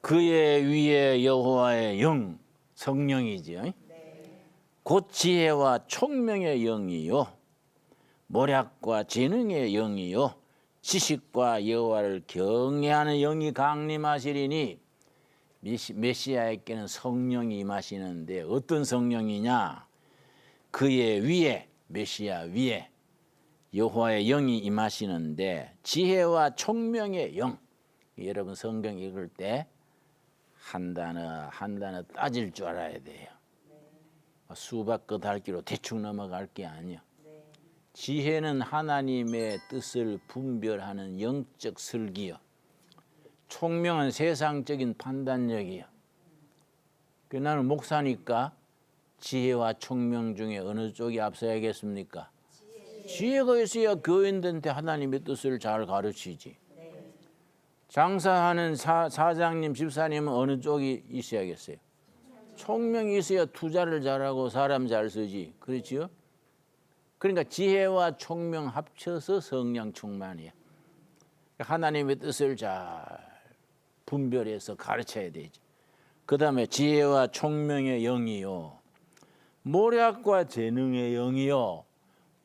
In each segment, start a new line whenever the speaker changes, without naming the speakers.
그의 위에 여호와의 영, 성령이지요. 곧 지혜와 총명의 영이요 모략과 재능의 영이요 지식과 여호와를 경외하는 영이 강림하시리니. 메시아에게는 성령이 임하시는데 어떤 성령이냐? 그의 위에, 메시아 위에 여호와의 영이 임하시는데 지혜와 총명의 영. 여러분 성경 읽을 때 한 단어 한 단어 따질 줄 알아야 돼요. 수박 겉핥기로 대충 넘어갈 게 아니야. 지혜는 하나님의 뜻을 분별하는 영적 슬기요. 총명은 세상적인 판단력이요. 나는 목사니까 지혜와 총명 중에 어느 쪽이 앞서야겠습니까? 지혜가 있어야 교인들한테 하나님의 뜻을 잘 가르치지. 장사하는 사장님, 집사님은 어느 쪽이 있어야겠어요? 총명이 있어야 투자를 잘하고 사람 잘 쓰지. 그렇지요? 그러니까 지혜와 총명 합쳐서 성령 충만이야. 하나님의 뜻을 잘 분별해서 가르쳐야 되지. 그 다음에 지혜와 총명의 영이요 모략과 재능의 영이요.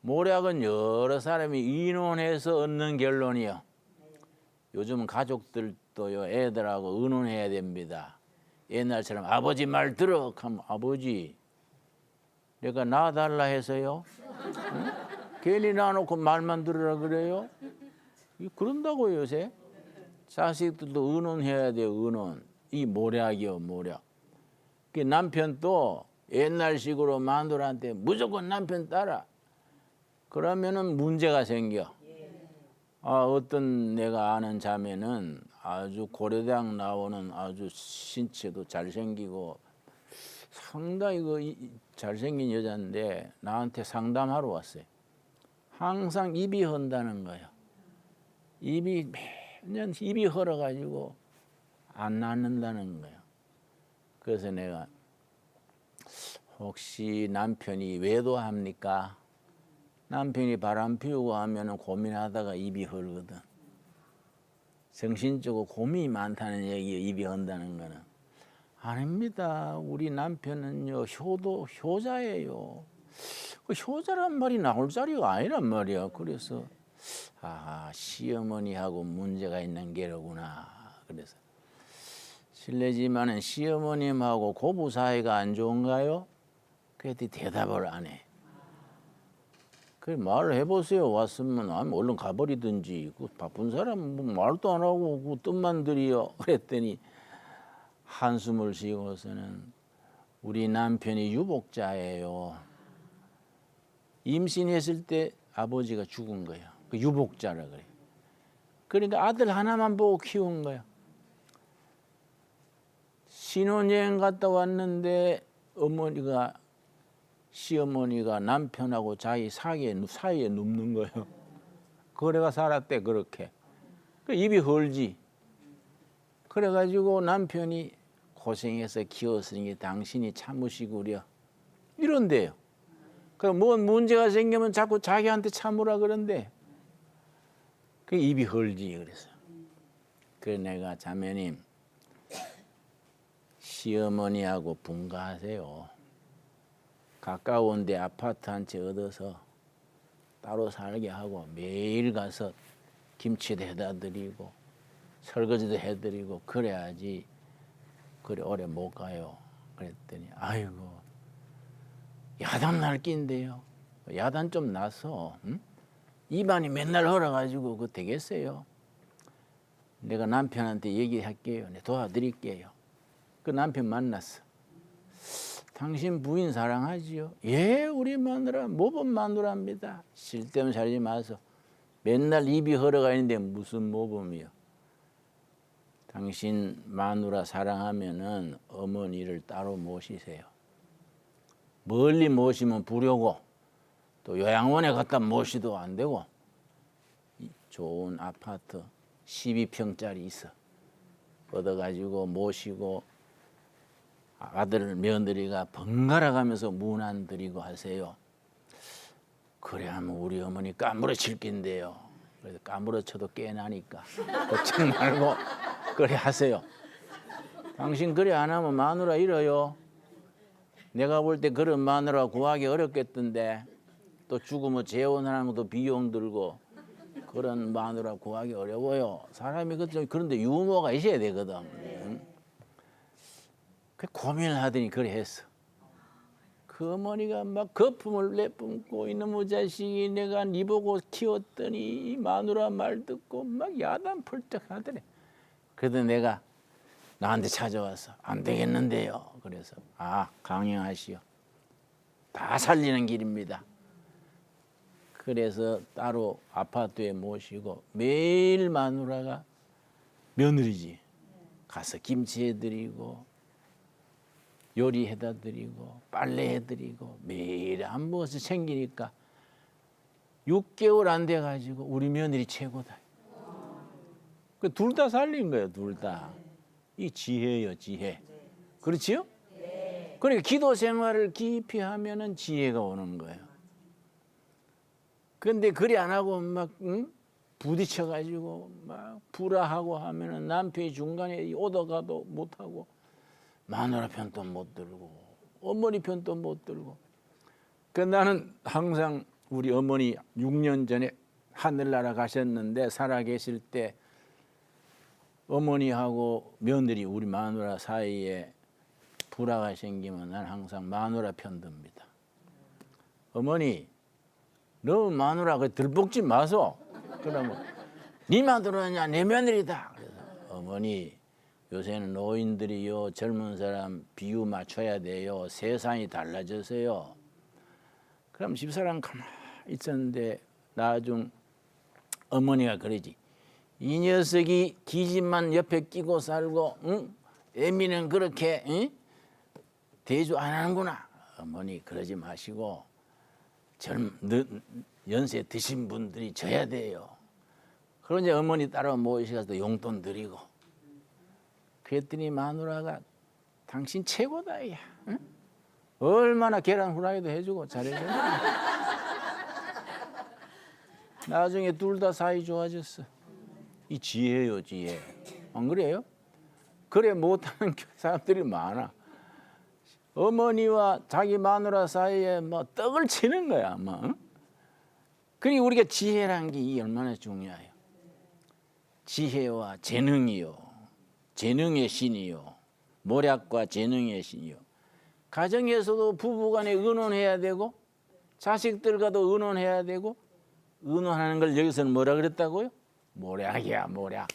모략은 여러 사람이 의논해서 얻는 결론이요. 요즘 가족들도요 애들하고 의논해야 됩니다. 옛날처럼 아버지 말 들어 하면 아버지 내가 낳아달라 해서요? 응? 괜히 낳아놓고 말만 들으라 그래요? 그런다고요 요새? 자식들도 의논해야 돼요. 의논. 이 모략이요 모략. 그 남편도 옛날식으로 마누라한테 무조건 남편 따라. 그러면은 문제가 생겨. 어떤 내가 아는 자매는 아주 고려대학 나오는 아주 신체도 잘생기고 상당히 잘생긴 여자인데 나한테 상담하러 왔어요. 항상 입이 헌다는 거예요. 입이 매년 입이 헐어가지고 안 낳는다는 거예요. 그래서 내가 혹시 남편이 외도합니까? 남편이 바람 피우고 하면 고민하다가 입이 헐거든. 정신적으로 고민이 많다는 얘기예요. 입이 헌다는 거는. 아닙니다. 우리 남편은요 효자예요. 그 효자란 말이 나올 자리가 아니란 말이야. 그래서 시어머니하고 문제가 있는 게로구나. 그래서 실례지만은 시어머님하고 고부 사이가 안 좋은가요? 그랬더니 대답을 안 해. 그래 말을 해보세요. 왔으면 얼른 가버리든지. 그 바쁜 사람 뭐 말도 안 하고 그 뜻만 들이요. 그랬더니 한숨을 쉬고서는 우리 남편이 유복자예요. 임신했을 때 아버지가 죽은 거예요. 그 유복자라 그래. 그러니까 아들 하나만 보고 키운 거야. 신혼여행 갔다 왔는데 시어머니가 남편하고 자기 사이에 눕는 거예요. 그래가 살았대 그렇게. 입이 헐지. 그래가지고 남편이 고생해서 키웠으니 당신이 참으시구려. 이런데요. 그럼 뭔 문제가 생기면 자꾸 자기한테 참으라 그런데. 그 입이 헐지 그래서. 그래 내가 자매님 시어머니하고 분가하세요. 가까운데 아파트 한 채 얻어서 따로 살게 하고 매일 가서 김치도 해다 드리고 설거지도 해드리고 그래야지. 그래 오래 못 가요. 그랬더니 아이고 야단 날 낀데요. 야단 좀 나서 입안이 맨날 헐어가지고 그거 되겠어요. 내가 남편한테 얘기할게요. 내가 도와드릴게요. 그 남편 만났어. 당신 부인 사랑하지요? 예, 우리 마누라 모범 마누라입니다. 쓸데없는 살지 마서. 맨날 입이 헐어가 있는데 무슨 모범이요? 당신 마누라 사랑하면은 어머니를 따로 모시세요. 멀리 모시면 부려고 또 요양원에 갖다 모시도 안 되고 좋은 아파트 12평짜리 있어. 얻어가지고 모시고 아들 며느리가 번갈아 가면서 문 안 드리고 하세요. 그래 하면 우리 어머니 까무러칠 낀데요. 그래서 까무러쳐도 깨나니까 걱정 말고 그래 하세요. 당신 그래 안 하면 마누라 잃어요. 내가 볼 때 그런 마누라 구하기 어렵겠던데 또 죽으면 재혼하는 것도 비용 들고 그런 마누라 구하기 어려워요. 사람이 그런데 유머가 있어야 되거든. 응? 그 고민을 하더니 그래 했어. 그 어머니가 막 거품을 내뿜고 이놈의 자식이 내가 니 보고 키웠더니 이 마누라 말 듣고 막 야단 펄쩍 하더래. 그래도 내가 나한테 찾아와서 안 되겠는데요. 그래서 강행하시오. 다 살리는 길입니다. 그래서 따로 아파트에 모시고 매일 마누라가 며느리지 가서 김치 해드리고 요리해다 드리고 빨래해드리고 매일 한 번씩 챙기니까 6개월 안 돼가지고 우리 며느리 최고다. 둘 다 살린 거예요. 둘 다. 이 지혜예요. 지혜. 그렇지요? 그러니까 기도 생활을 깊이 하면은 지혜가 오는 거예요. 그런데 그리 안 하고 막 부딪혀가지고 막 불화하고 하면은 남편이 중간에 오다가도 못하고 마누라 편도 못 들고 어머니 편도 못 들고. 그 나는 항상 우리 어머니 6년 전에 하늘나라 가셨는데 살아계실 때 어머니하고 며느리 우리 마누라 사이에 불화가 생기면 난 항상 마누라 편 듭니다. 어머니 너 마누라 그 들볶지 마소. 그러면 네 마누라냐 내 며느리다. 그래서 어머니 요새는 노인들이요 젊은 사람 비유 맞춰야 돼요. 세상이 달라져서요. 그럼 집사람 가만히 있었는데 나중 어머니가 그러지. 이 녀석이 기집만 옆에 끼고 살고 애미는 그렇게 대조 안 하는구나. 어머니 그러지 마시고 연세 드신 분들이 져야 돼요. 그러니 어머니 따라 모시가서 용돈 드리고 그랬더니 마누라가 당신 최고다. 야. 응? 얼마나 계란 후라이도 해주고 잘해주고 나중에 둘 다 사이 좋아졌어. 이 지혜요 지혜. 안 그래요? 그래 못하는 사람들이 많아. 어머니와 자기 마누라 사이에 뭐 떡을 치는 거야. 뭐. 그리고 우리가 지혜란 게 얼마나 중요해요. 지혜와 재능이요. 재능의 신이요. 모략과 재능의 신이요. 가정에서도 부부간에 의논해야 되고 자식들과도 의논해야 되고 의논하는 걸 여기서는 뭐라 그랬다고요? 모략이야 모략.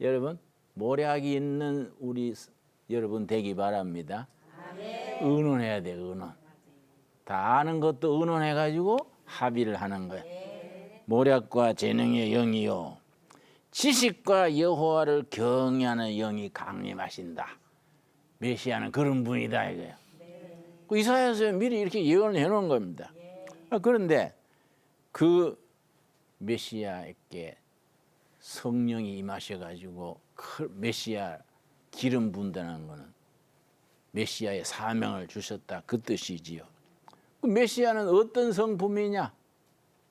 여러분 모략이 있는 우리 여러분 되기 바랍니다. 의논해야 돼. 의논. 다 아는 것도 의논해가지고 합의를 하는 거야. 모략과 재능의 영이요 지식과 여호와를 경외하는 영이 강림하신다. 메시아는 그런 분이다 이거야. 그 이사야서 미리 이렇게 예언을 해놓은 겁니다. 그런데 그 메시아에게 성령이 임하셔가지고 메시아 기름 분다는 거는 메시아의 사명을 주셨다 그 뜻이지요. 그 메시아는 어떤 성품이냐?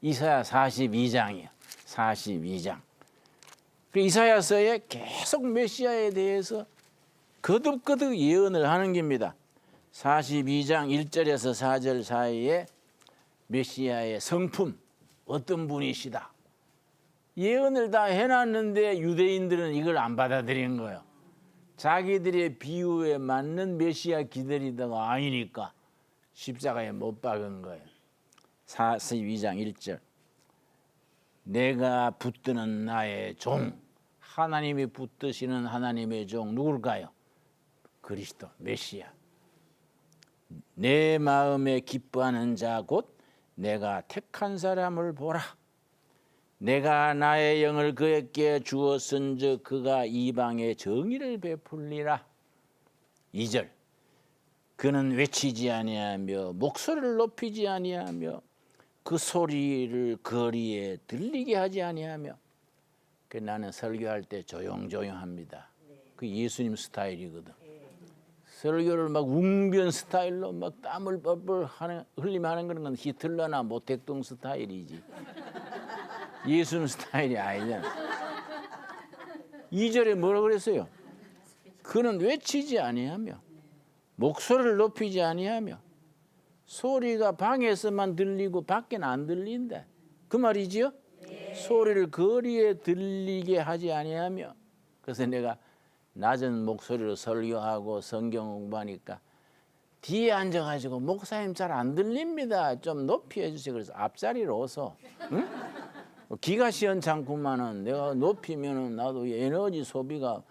이사야 42장이야. 42장. 그 이사야서에 계속 메시아에 대해서 거듭거듭 예언을 하는 겁니다. 42장 1절에서 4절 사이에 메시아의 성품 어떤 분이시다. 예언을 다 해놨는데 유대인들은 이걸 안 받아들인 거예요. 자기들의 비유에 맞는 메시아 기다리다가 아니니까 십자가에 못 박은 거예요. 42장 1절 내가 붙드는 나의 종 하나님이 붙드시는 하나님의 종 누굴까요? 그리스도 메시아. 내 마음에 기뻐하는 자 곧 내가 택한 사람을 보라. 내가 나의 영을 그에게 주었은즉 그가 이방에 정의를 베풀리라. 2절 그는 외치지 아니하며 목소리를 높이지 아니하며 그 소리를 거리에 들리게 하지 아니하며. 나는 설교할 때 조용조용합니다. 그 예수님 스타일이거든. 설교를 막 웅변 스타일로 막 땀을 뻘뻘 흘리며 하는 그런 건 히틀러나 모택동 스타일이지. 예수님 스타일이 아니잖아. 2절에 뭐라 그랬어요? 그는 외치지 아니하며 목소리를 높이지 아니하며 소리가 방에서만 들리고 밖에는 안 들린다. 그 말이지요? 소리를 거리에 들리게 하지 아니하며. 그래서 내가 낮은 목소리로 설교하고 성경 공부하니까 뒤에 앉아가지고 목사님 잘 안 들립니다. 좀 높이 해주세요. 그래서 앞자리로 어서. 응? 기가 시원찮구만은 내가 높이면은 나도 에너지 소비가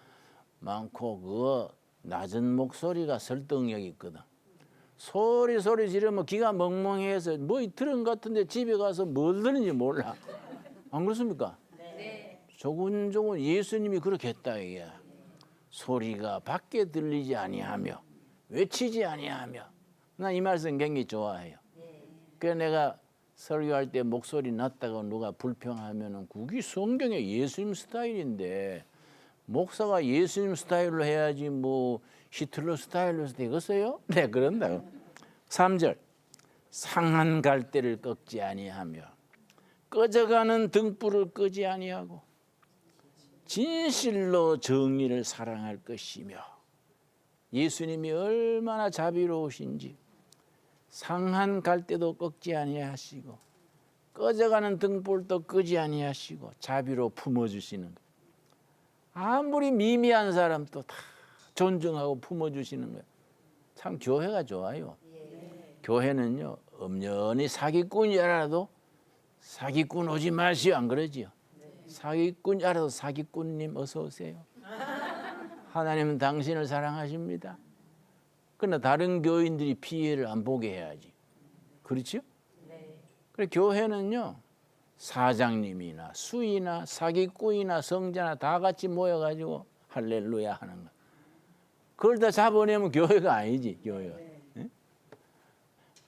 많고 그거 낮은 목소리가 설득력이 있거든. 소리 지르면 귀가 멍멍해서 뭐 들은 것 같은데 집에 가서 뭘 들은지 몰라. 안 그렇습니까? 네. 조곤조곤 예수님이 그렇게 했다 이게. 소리가 밖에 들리지 아니하며 외치지 아니하며. 나 이 말씀 굉장히 좋아해요. 그래서 내가 설교할 때 목소리 낮다고 누가 불평하면은 그게 성경의 예수님 스타일인데 목사가 예수님 스타일로 해야지 뭐 히틀러 스타일로 해서 되겠어요? 네, 그런다고. 3절 상한 갈대를 꺾지 아니하며 꺼져가는 등불을 끄지 아니하고 진실로 정의를 사랑할 것이며. 예수님이 얼마나 자비로우신지 상한 갈대도 꺾지 아니하시고 꺼져가는 등불도 끄지 아니하시고 자비로 품어주시는 것. 아무리 미미한 사람도 다 존중하고 품어주시는 거예요. 참 교회가 좋아요. 교회는요 엄연히 사기꾼이 알아도 사기꾼 오지 마시오 안 그러지요. 사기꾼이 알아도 사기꾼님 어서 오세요. 하나님은 당신을 사랑하십니다. 그러나 다른 교인들이 피해를 안 보게 해야지. 그렇죠? 그래 교회는요 사장님이나 수이나 사기꾼이나 성자나 다 같이 모여가지고 할렐루야 하는 거. 그걸 다 잡아내면 교회가 아니지 교회가. 네?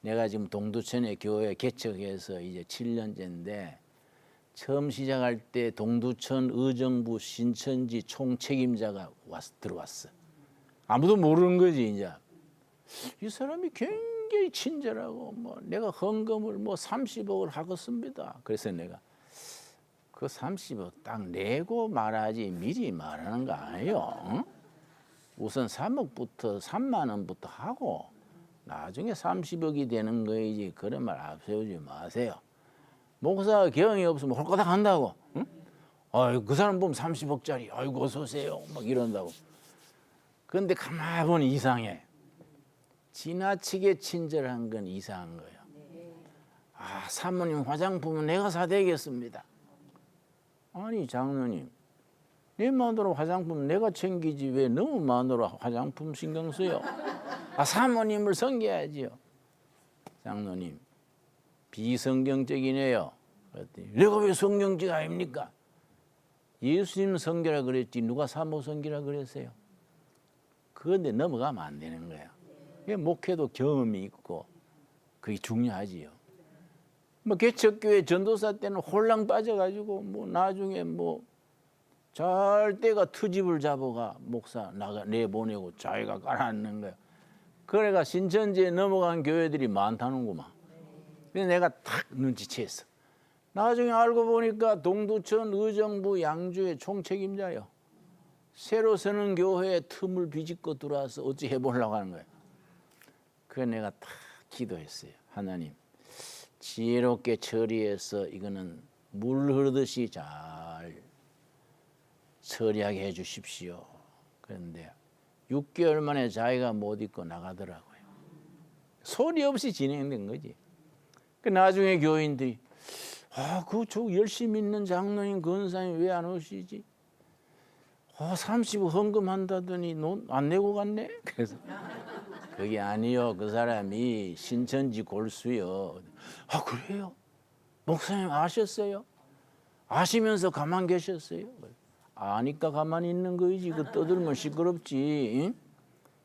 내가 지금 동두천에 교회 개척해서 이제 7년째인데 처음 시작할 때 동두천 의정부 신천지 총책임자가 들어왔어. 아무도 모르는 거지 이제. 이 사람이 굉장히 친절하고 뭐 내가 헌금을 뭐 30억을 하겠습니다. 그래서 내가 그 30억 딱 내고 말하지 미리 말하는 거 아니에요. 응? 우선 3억부터 3만 원부터 하고 나중에 30억이 되는 거이지 그런 말 앞세우지 마세요. 목사가 경이 없으면 홀까닥 한다고. 응? 아유, 그 사람 보면 30억짜리 아이고 어서 오세요 막 이런다고. 그런데 가만히 보니 이상해. 지나치게 친절한 건 이상한 거예요. 아, 사모님 화장품은 내가 사드리겠습니다. 아니 장로님 내 마누라 화장품 내가 챙기지 왜 너무 마누라 화장품 신경 써요? 아, 사모님을 섬겨야지요. 장로님 비성경적이네요. 그랬더니 내가 왜 성경적 아닙니까? 예수님 섬기라 그랬지 누가 사모 섬기라 그랬어요? 그런데 넘어가면 안 되는 거예요. 목회도 경험이 있고 그게 중요하지요. 뭐 개척교회 전도사 때는 홀랑 빠져가지고 뭐 나중에 뭐 절대가 트집을 잡아가 목사 나가 내보내고 자기가 깔아앉는 거야. 그래가 신천지에 넘어간 교회들이 많다는구만. 그래서 내가 탁 눈치챘어. 나중에 알고 보니까 동두천 의정부 양주의 총책임자요. 새로 서는 교회에 틈을 비집고 들어와서 어찌 해보려고 하는 거야. 그래서 내가 탁 기도했어요. 하나님 지혜롭게 처리해서 이거는 물 흐르듯이 잘 처리하게 해 주십시오. 그런데 6개월 만에 자기가 못 잊고 나가더라고요. 소리 없이 진행된 거지. 그 나중에 교인들이 저 열심히 있는 장로님 권사님 왜 안 오시지? 30억 헌금한다더니 안 내고 갔네? 그래서 그게 아니요. 그 사람이 신천지 골수요. 그래요? 목사님 아셨어요? 아시면서 가만 계셨어요? 아니까 가만히 있는 거이지. 그 떠들면 시끄럽지. 응?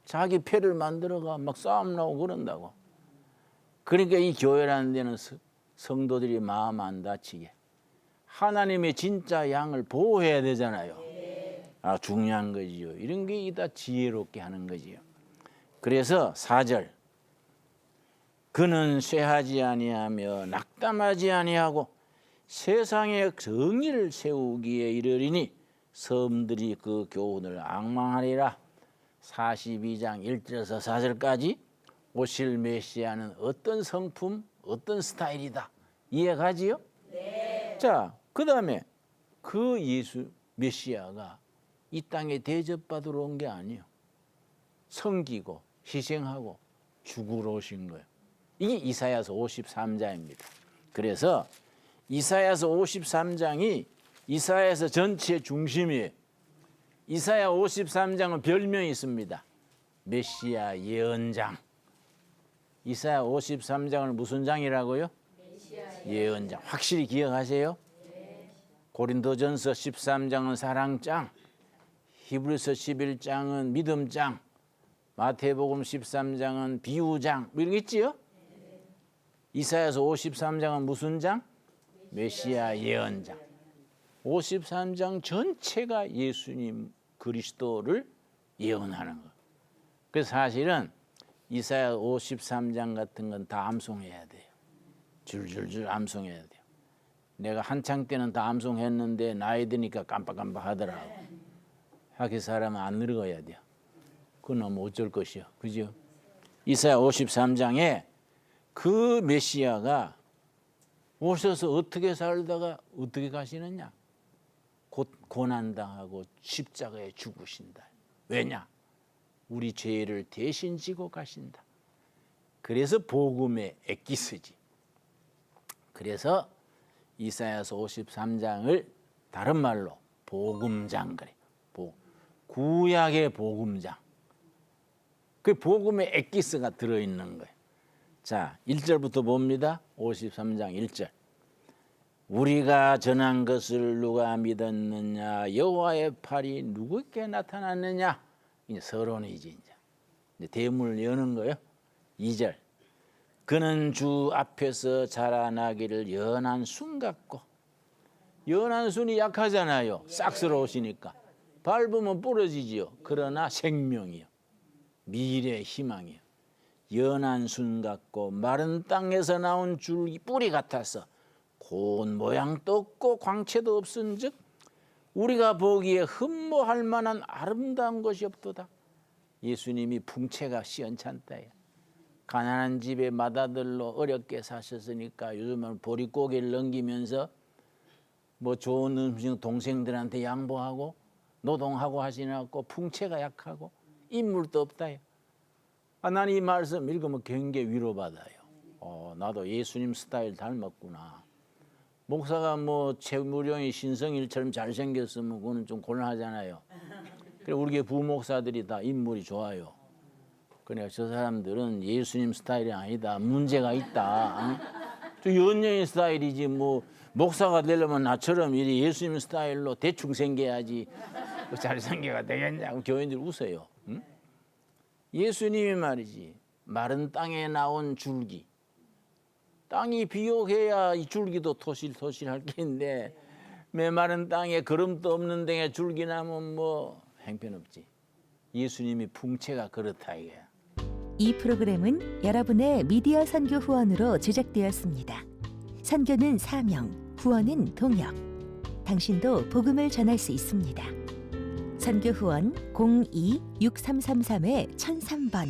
자기 패를 만들어가 막 싸움 나고 그런다고. 그러니까 이 교회라는 데는 성도들이 마음 안 다치게 하나님의 진짜 양을 보호해야 되잖아요. 중요한 거지요. 이런 게 다 지혜롭게 하는 거지요. 그래서 4절 그는 쇠하지 아니하며 낙담하지 아니하고 세상에 정의를 세우기에 이르리니 섬들이 그 교훈을 앙망하리라. 42장 1절에서 4절까지 오실 메시아는 어떤 성품, 어떤 스타일이다. 이해가지요? 네. 자, 그 다음에 그 예수 메시아가 이 땅에 대접받으러 온 게 아니에요. 섬기고 희생하고 죽으러 오신 거예요. 이게 이사야서 53장입니다. 그래서 이사야서 53장이 이사야서 전체의 중심이에요. 이사야 53장은 별명이 있습니다. 메시아 예언장. 이사야 53장을 무슨 장이라고요? 예언장. 확실히 기억하세요? 고린도전서 13장은 사랑장, 히브리서 11장은 믿음장, 마태복음 13장은 비유장, 뭐 이런 게 있지요? 이사야서 53장은 무슨 장? 메시아 예언장. 53장 전체가 예수님 그리스도를 예언하는 거예요. 그래서 사실은 이사야 53장 같은 건 다 암송해야 돼요. 줄줄줄 암송해야 돼요. 내가 한창 때는 다 암송했는데 나이 드니까 깜빡깜빡 하더라고. 학교 사람은 안 늙어야 돼요. 그건 너무 어쩔 것이요. 그죠? 이사야 53장에 그 메시아가 오셔서 어떻게 살다가 어떻게 가시느냐? 곧 고난당하고 십자가에 죽으신다. 왜냐? 우리 죄를 대신 지고 가신다. 그래서 복음의 엑기스지. 그래서 이사야서 53장을 다른 말로 복음장 그래요. 구약의 복음장. 그 복음의 엑기스가 들어있는 거예요. 자, 1절부터 봅니다. 53장 1절. 우리가 전한 것을 누가 믿었느냐? 여호와의 팔이 누구에게 나타났느냐? 이제 서론이지 이제 대문을 여는 거예요. 2절. 그는 주 앞에서 자라나기를 연한 순 같고, 연한 순이 약하잖아요. 싹스러우시니까 밟으면 부러지지요. 그러나 생명이요, 미래 희망이요. 연한 순 같고 마른 땅에서 나온 줄기 뿌리 같아서 고운 모양도 없고 광채도 없은즉 우리가 보기에 흠모할 만한 아름다운 것이 없도다. 예수님이 풍채가 시원찮다야. 가난한 집에 맏아들로 어렵게 사셨으니까 요즘은 보릿고개를 넘기면서 뭐 좋은 음식 동생들한테 양보하고 노동하고 하시나고 풍채가 약하고 인물도 없다요. 나는 이 말씀 읽으면 굉장히 위로받아요. 나도 예수님 스타일 닮았구나. 목사가 뭐 최무룡이 신성일처럼 잘생겼으면 그거는 좀 곤란하잖아요. 그래 우리 교회 부목사들이 다 인물이 좋아요. 그러니까 저 사람들은 예수님 스타일이 아니다. 문제가 있다. 저 연예인 스타일이지 뭐 목사가 되려면 나처럼 이리 예수님 스타일로 대충 생겨야지 잘생겨가 되겠냐고 교인들 웃어요. 응? 예수님이 말이지 마른 땅에 나온 줄기. 땅이 비옥해야 이 줄기도 토실토실할 텐데 메마른 땅에 거름도 없는 데에 줄기 나면 뭐 행편없지. 예수님이 풍채가 그렇다 이거야.
이 프로그램은 여러분의 미디어 선교 후원으로 제작되었습니다. 선교는 사명, 후원은 동역. 당신도 복음을 전할 수 있습니다. 선교 후원 02-6333-1003번